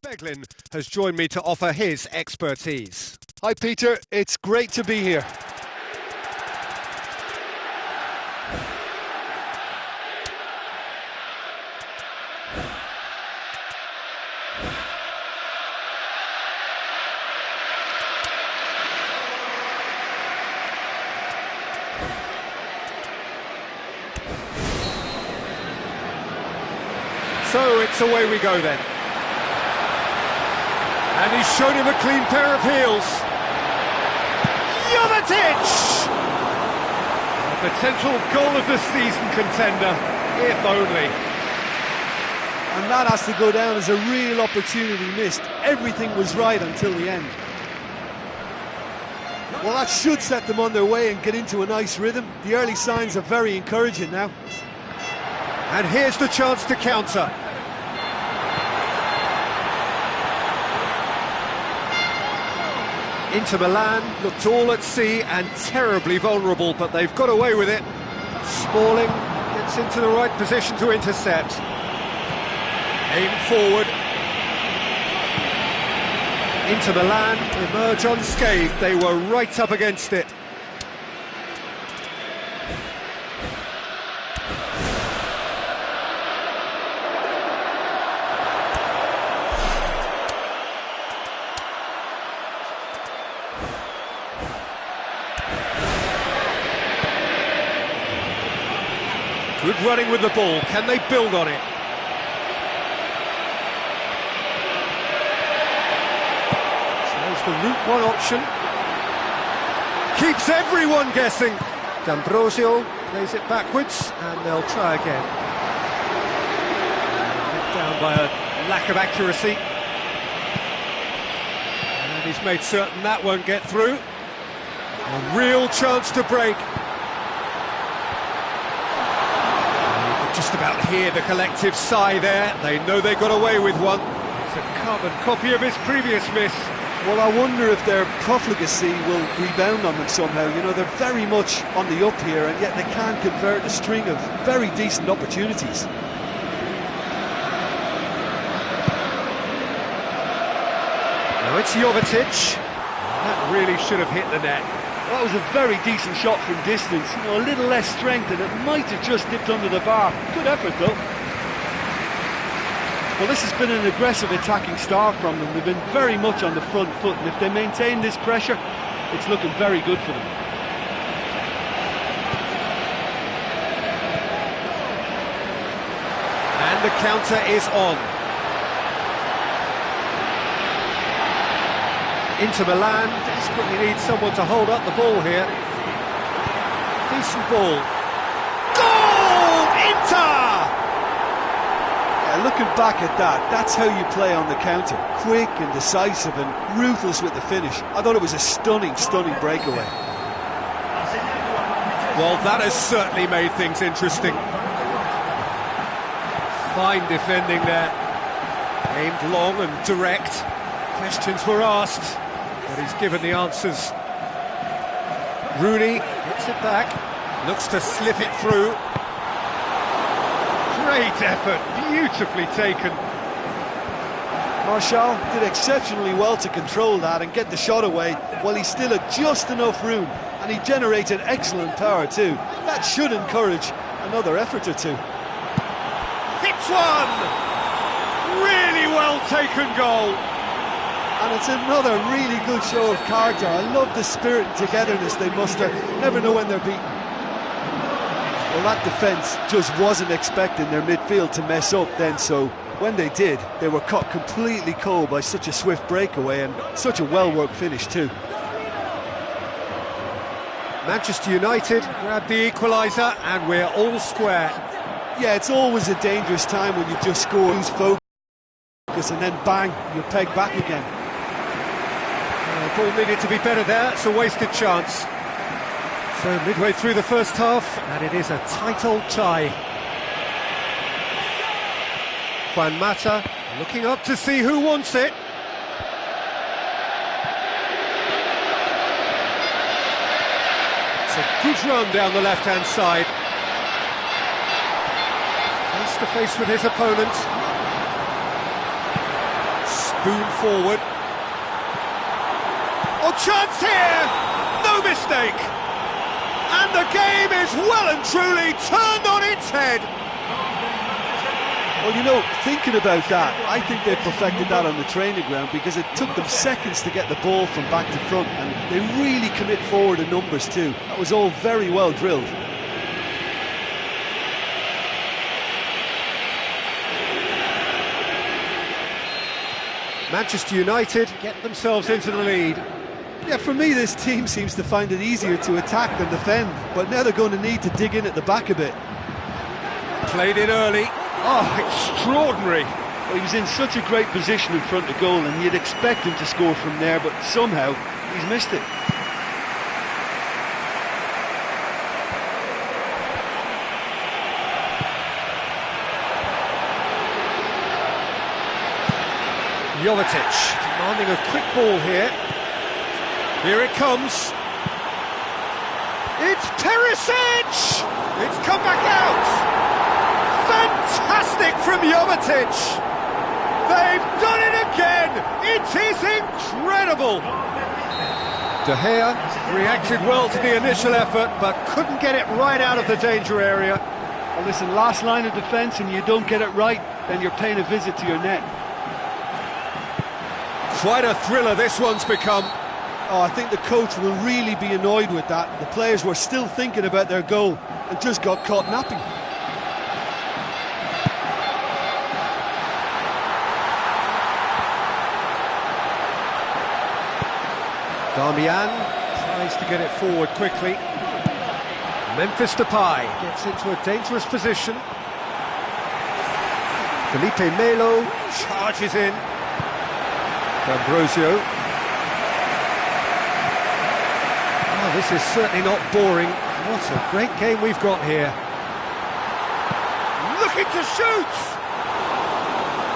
Beglin has joined me to offer his expertise. Hi Peter, it's great to be here. So it's away we go then. And he's shown him a clean pair of heels. Jovetic! A potential goal of the season contender, if only. And that has to go down as a real opportunity missed. Everything was right until the end. Well, that should set them on their way and get into a nice rhythm. The early signs are very encouraging now. And here's the chance to counter. Inter Milan looked all at sea and terribly vulnerable, but they've got away with it. Smalling gets into the right position to intercept. Aim forward. Inter Milan emerge unscathed. They were right up against it. Good running with the ball. Can they build on it? There's the route one option. Keeps everyone guessing. D'Ambrosio plays it backwards, and they'll try again. Let down by a lack of accuracy. And he's made certain that won't get through. A real chance to break. Just about hear the collective sigh there. They know they got away with one. It's a carbon copy of his previous miss. Well, I wonder if their profligacy will rebound on them somehow. You know, they're very much on the up here, and yet they can't convert a string of very decent opportunities. Now it's Jovetic. That really should have hit the net. That was a very decent shot from distance. You know, a little less strength and it might have just dipped under the bar. Good effort though. Well, this has been an aggressive attacking start from them. They've been very much on the front foot, and if they maintain this pressure, it's looking very good for them. And the counter is on. Inter Milan desperately needs someone to hold up the ball here. Decent ball. Goal! Inter! Yeah, looking back at that, that's how you play on the counter. Quick and decisive and ruthless with the finish. I thought it was a stunning, stunning breakaway. Well, that has certainly made things interesting. Fine defending there. Aimed long and direct. Questions were asked, but he's given the answers. Rooney gets it back, looks to slip it through. Great effort, beautifully taken. Martial did exceptionally well to control that and get the shot away while he still had just enough room, and he generated excellent power too. That should encourage another effort or two. Hits one! Really well taken goal. And it's another really good show of character. I love the spirit and togetherness they muster. Never know when they're beaten. Well, that defence just wasn't expecting their midfield to mess up then, so when they did, they were caught completely cold by such a swift breakaway and such a well-worked finish too. Manchester United grabbed the equaliser and we're all square. Yeah, it's always a dangerous time when you just score, lose focus, and then bang, you're pegged back again. The ball needed to be better there, it's a wasted chance. So midway through the first half, and it is a tight old tie. Juan Mata looking up to see who wants it. It's a good run down the left-hand side. Face to face with his opponent. Boone forward. Oh, chance here! No mistake! And the game is well and truly turned on its head. Well, you know, thinking about that, I think they perfected that on the training ground because it took them seconds to get the ball from back to front, and they really commit forward in numbers too. That was all very well drilled. Manchester United get themselves into the lead. Yeah, for me, this team seems to find it easier to attack than defend, but now they're going to need to dig in at the back a bit. Played in early. Oh, extraordinary. Well, he was in such a great position in front of goal, and you'd expect him to score from there, but somehow he's missed it. Jovetic demanding a quick ball here. Here it comes. It's Perisic! It's come back out! Fantastic from Jovetic! They've done it again! It is incredible! De Gea reacted well to the initial effort, but couldn't get it right out of the danger area. Well, listen, last line of defence and you don't get it right, then you're paying a visit to your net. Quite a thriller this one's become. Oh, I think the coach will really be annoyed with that. The players were still thinking about their goal and just got caught napping. Darmian tries to get it forward quickly. Memphis Depay gets into a dangerous position. Felipe Melo charges in. D'Ambrosio. Oh, this is certainly not boring. What a great game we've got here. Looking to shoot!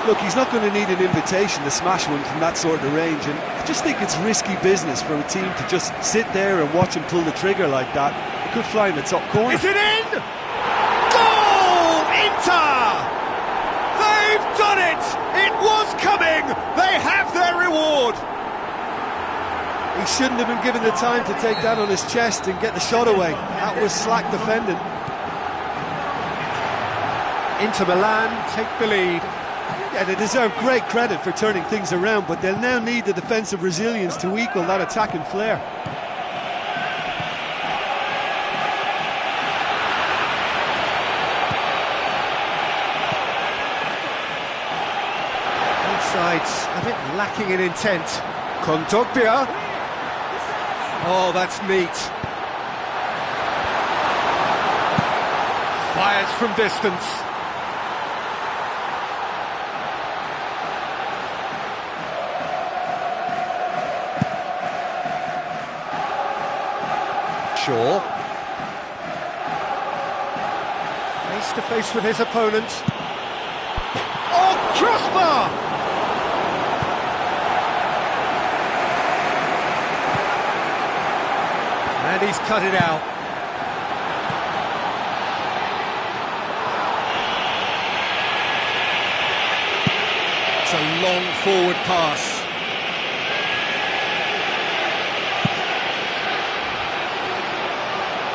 Look, he's not going to need an invitation to smash one from that sort of range, and I just think it's risky business for a team to just sit there and watch him pull the trigger like that. It could fly in the top corner. Is it in? Goal! Inter! They've done it! It was coming! They have their reward! He shouldn't have been given the time to take that on his chest and get the shot away. That was slack defending. Inter Milan take the lead. Yeah, they deserve great credit for turning things around, but they'll now need the defensive resilience to equal that attacking flair. Both sides a bit lacking in intent. Kondogbia. Oh, that's neat. Fires from distance. Shaw. Face to face with his opponent. Oh, crossbar! And he's cut it out. It's a long forward pass.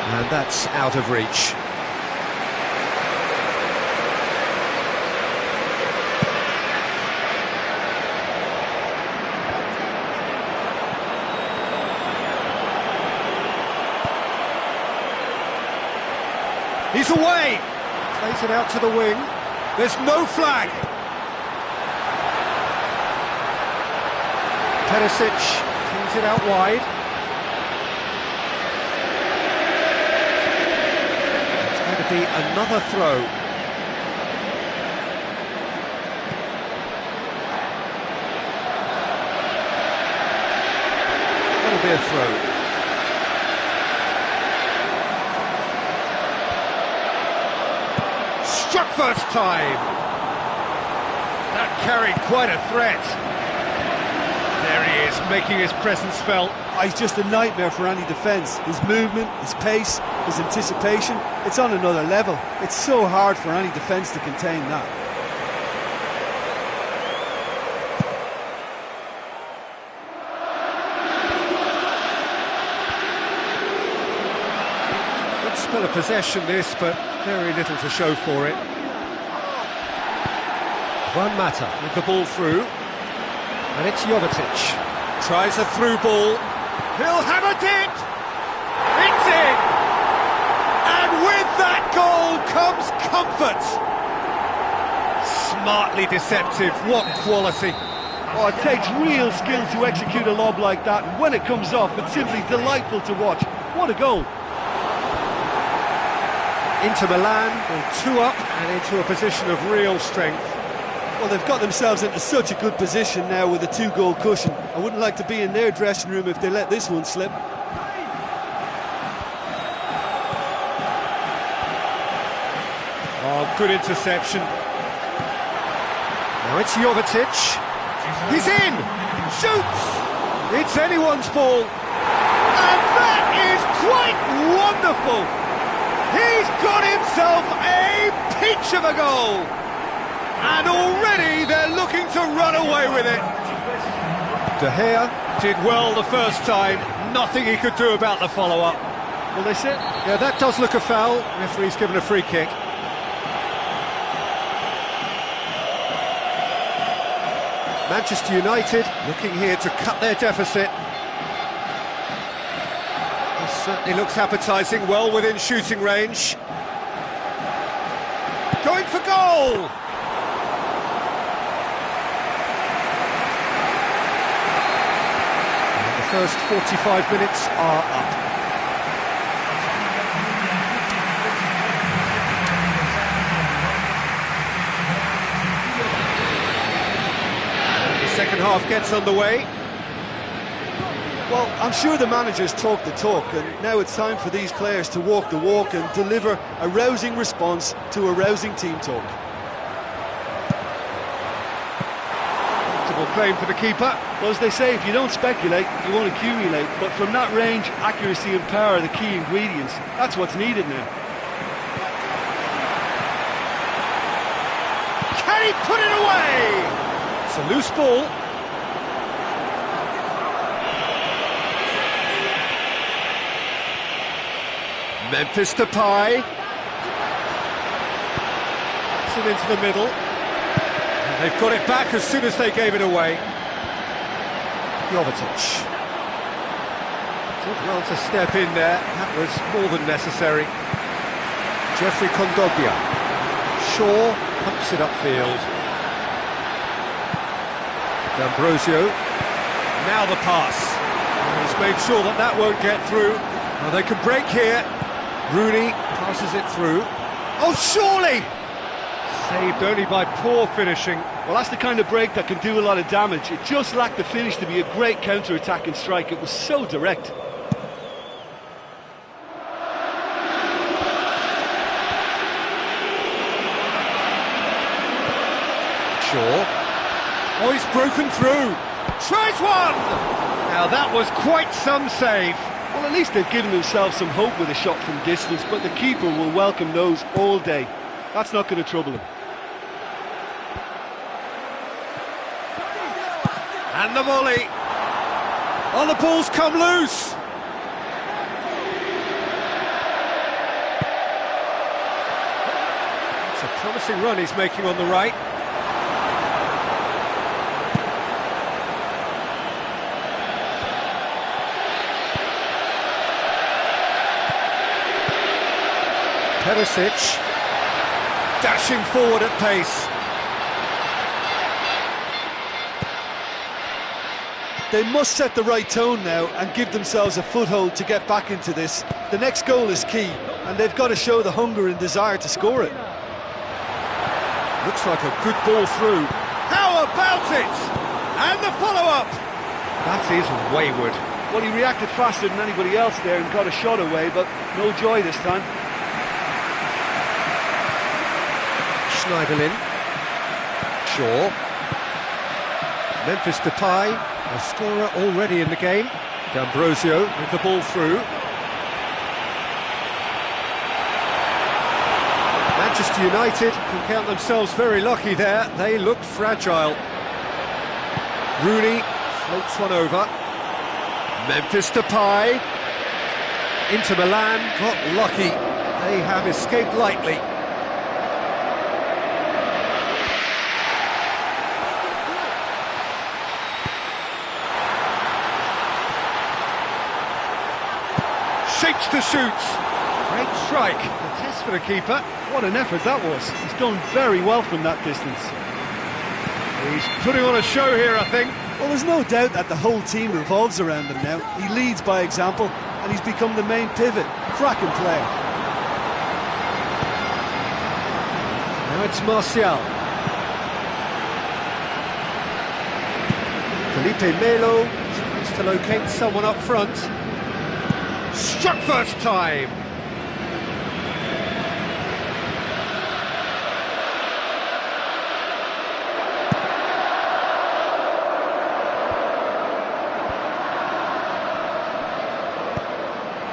And that's out of reach. He's away! Plays it out to the wing. There's no flag. Perisic cleans it out wide. It's going to be another throw. That'll be a throw. Struck first time. That carried quite a threat. There he is, making his presence felt. He's just a nightmare for any defence. His movement, his pace, his anticipation, it's on another level. It's so hard for any defence to contain that. bit of possession this, but very little to show for it. Juan Mata with the ball through, and it's Jovetic. Tries a through ball, he'll have it! It's in! And with that goal comes comfort! Smartly deceptive, what quality! Oh, it takes real skill to execute a lob like that, and when it comes off, it's simply delightful to watch. What a goal! Inter Milan will 2 up and into a position of real strength. Well, they've got themselves into such a good position now with a 2-goal cushion. I wouldn't like to be in their dressing room if they let this one slip. Oh, good interception. Now it's Jovetic. He's in! Shoots! It's anyone's ball. And that is quite wonderful! He's got himself a peach of a goal! And already they're looking to run away with it. De Gea did well the first time. Nothing he could do about the follow-up. Will they sit? Yeah, that does look a foul. Referee's given a free kick. Manchester United looking here to cut their deficit. This certainly looks appetising, well within shooting range. Going for goal! And the first 45 minutes are up. Second half gets underway. Well, I'm sure the managers talk the talk, and now it's time for these players to walk the walk and deliver a rousing response to a rousing team talk. Comfortable claim for the keeper. Well, as they say, if you don't speculate, you won't accumulate. But from that range, accuracy and power are the key ingredients. That's what's needed now. Can he put it away? It's a loose ball. Memphis Depay. It's it into the middle. And they've got it back as soon as they gave it away. Jovetic. Did well to step in there. That was more than necessary. Jeffrey Kondogbia. Shaw pumps it upfield. D'Ambrosio, now the pass. He's made sure that that won't get through. Well, they can break here. Rooney passes it through. Oh, surely! Saved only by poor finishing. Well, that's the kind of break that can do a lot of damage. It just lacked the finish to be a great counter-attacking strike. It was so direct. Shaw. Oh, he's broken through. Tries one! Now that was quite some save. Well, at least they've given themselves some hope with a shot from distance, but the keeper will welcome those all day. That's not going to trouble him. And the volley. Oh, the ball's come loose. It's a promising run he's making on the right. Perisic, dashing forward at pace. They must set the right tone now and give themselves a foothold to get back into this. The next goal is key, and they've got to show the hunger and desire to score it. Looks like a good ball through. How about it? And the follow-up. That is wayward. Well, he reacted faster than anybody else there and got a shot away, but no joy this time. Schneiderlin. Shaw. Memphis Depay, a scorer already in the game. D'Ambrosio with the ball through. Manchester United can count themselves very lucky there. They looked fragile. Rooney floats one over. Memphis Depay. Inter Milan got lucky. They have escaped lightly. Shapes to shoot. Great strike. A test for the keeper. What an effort that was. He's done very well from that distance. He's putting on a show here, I think. Well, there's no doubt that the whole team revolves around him now. He leads by example, and he's become the main pivot. Cracking player. Now it's Martial. Felipe Melo tries to locate someone up front. Struck first time.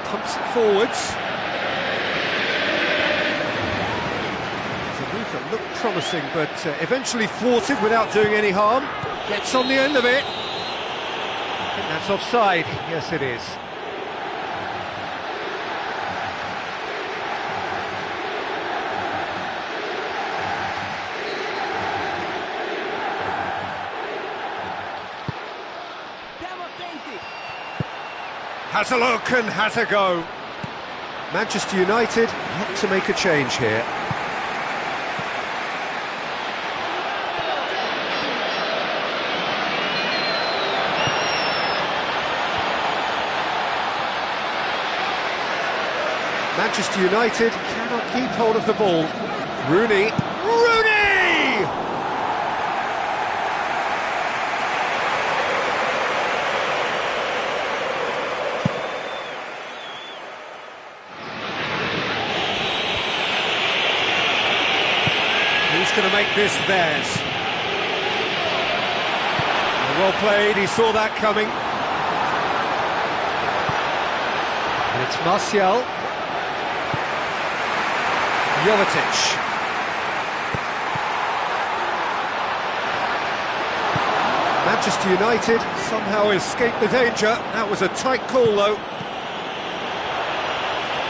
Pumps it forwards. It's a move that looked promising, but eventually thwarted without doing any harm. Gets on the end of it. I think that's offside. Yes, it is. Has a look and has a go. Manchester United have to make a change here. Manchester United cannot keep hold of the ball. Rooney. Rooney! Who's going to make this theirs? Well played, he saw that coming. And it's Martial. Jovetic. Manchester United somehow escaped the danger. That was a tight call though.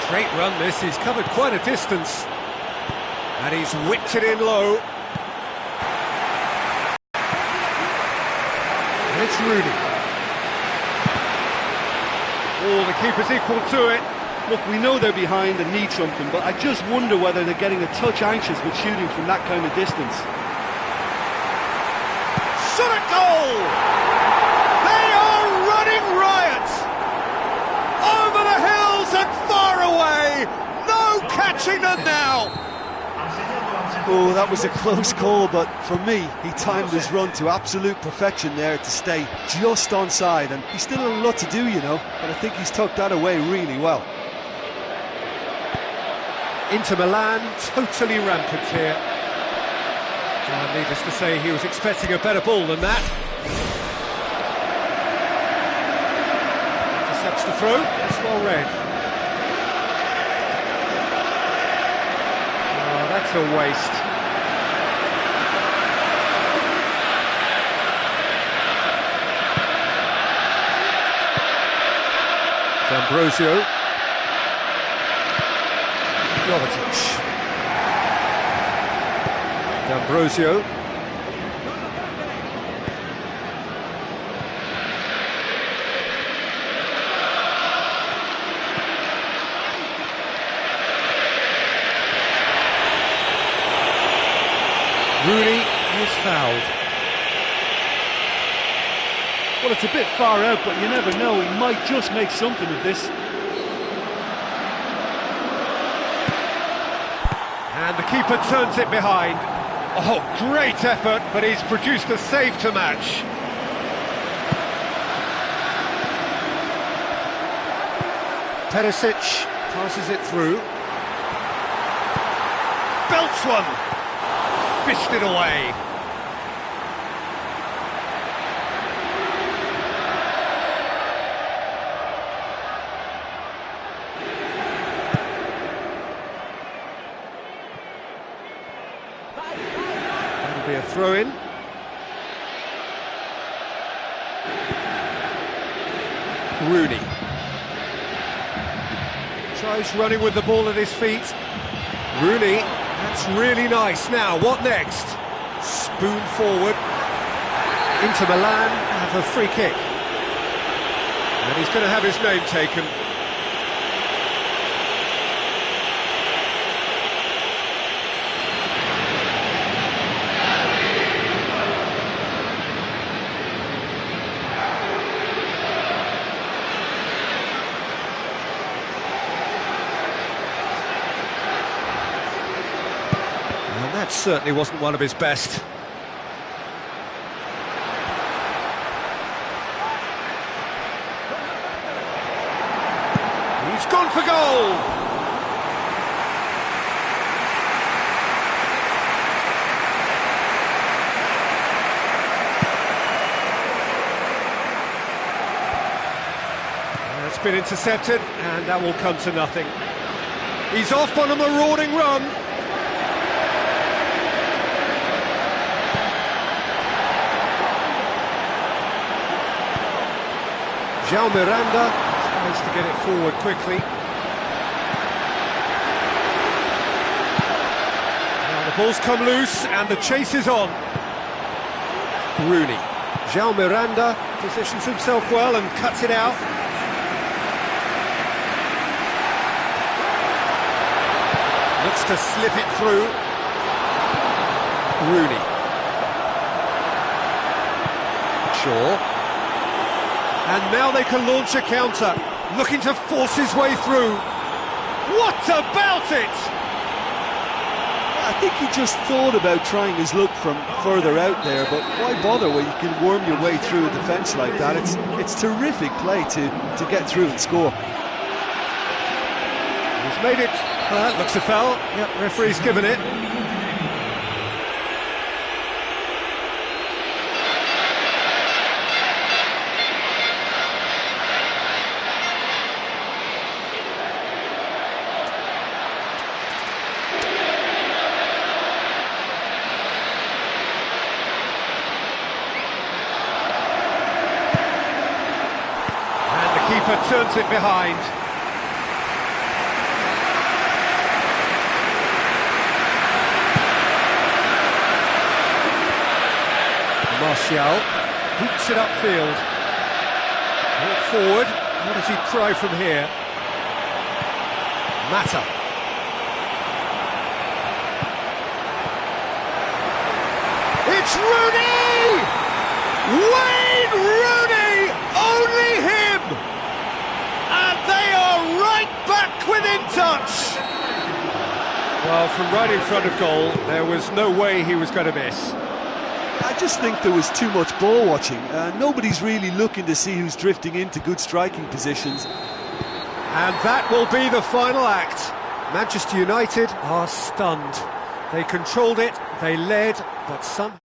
Great run this, he's covered quite a distance. And he's whipped it in low. And it's Rooney. Oh, the keeper's equal to it. Look, we know they're behind and need something, but I just wonder whether they're getting a touch anxious with shooting from that kind of distance. Shot at goal! They are running riot! Over the hills and far away! No catching them now! Oh, that was a close call, but for me, he timed his run to absolute perfection there to stay just onside, and he's still a lot to do, you know, but I think he's tucked that away really well. Inter Milan totally rampant here. Needless to say, he was expecting a better ball than that. Intercepts the throw, that's well read. Oh, that's a waste. D'Ambrosio. Jovetic. D'Ambrosio. Rooney is fouled. Well, it's a bit far out, but you never know, he might just make something of this. And the keeper turns it behind. Oh, great effort, but he's produced a save to match. Perisic passes it through. Belts one. Fisted away. That'll be a throw-in. Rooney. Tries running with the ball at his feet. Rooney, that's really nice. Now, what next? Spoon forward. Inter Milan have a free kick. And he's going to have his name taken. And that certainly wasn't one of his best. He's gone for goal! It's been intercepted, and that will come to nothing. He's off on a marauding run. João Miranda tries to get it forward quickly. Now the ball's come loose and the chase is on. Rooney. João Miranda positions himself well and cuts it out. Looks to slip it through. Rooney. Shaw. And now they can launch a counter, looking to force his way through. What about it? I think he just thought about trying his luck from further out there, but why bother when you can worm your way through a defence like that? It's terrific play to get through and score. He's made it. That looks a foul. Yep, referee's given it. Keeper turns it behind. Martial hoops it upfield. Brought forward. What does he try from here? Mata. It's Rooney! Wayne Rooney! Only him! And they are right back within touch! Well, from right in front of goal, there was no way he was going to miss. I just think there was too much ball watching. Nobody's really looking to see who's drifting into good striking positions. And that will be the final act. Manchester United are stunned. They controlled it, they led, but some...